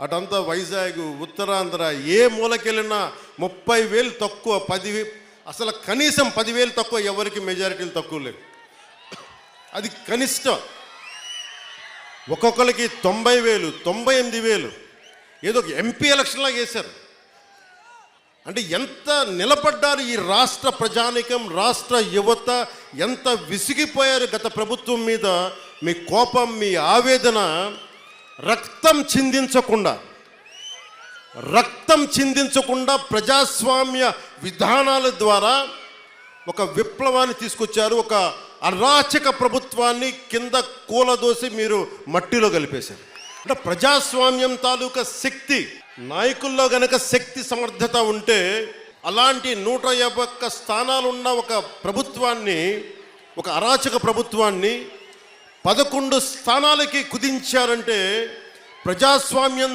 అటంతా వైజాగ్, ఉత్తరాంధ్ర ఏ మూలకెళ్ళినా 30,000 తక్కువ, 10,000 అసలు కనీసం 10,000 తక్కువ, ఎవరికి మెజారిటీలు తక్కువ లేవు. అది కనిష్టం. ఒక్కొక్కరికి 90,000, 98,000 ఏదో ఎంపీ ఎలక్షన్లా చేశారు. అంటే ఎంత నిలబడ్డారు ఈ రాష్ట్ర ప్రజానికం, రాష్ట్ర యువత ఎంత విసిగిపోయారు గత ప్రభుత్వం మీద. మీ కోపం, మీ ఆవేదన రక్తం చిందించకుండా ప్రజాస్వామ్య విధానాల ద్వారా ఒక విప్లవాన్ని తీసుకొచ్చారు. ఒక అరాచక ప్రభుత్వాన్ని కింద కూలదోసి మీరు మట్టిలో కలిపేశారు. అంటే ప్రజాస్వామ్యం తాలూకా శక్తి, నాయకుల్లో గనక శక్తి సమర్థత ఉంటే అలాంటి 151 స్థానాలున్న ఒక ప్రభుత్వాన్ని, ఒక అరాచక ప్రభుత్వాన్ని 11 స్థానాలకి కుదించారంటే ప్రజాస్వామ్యం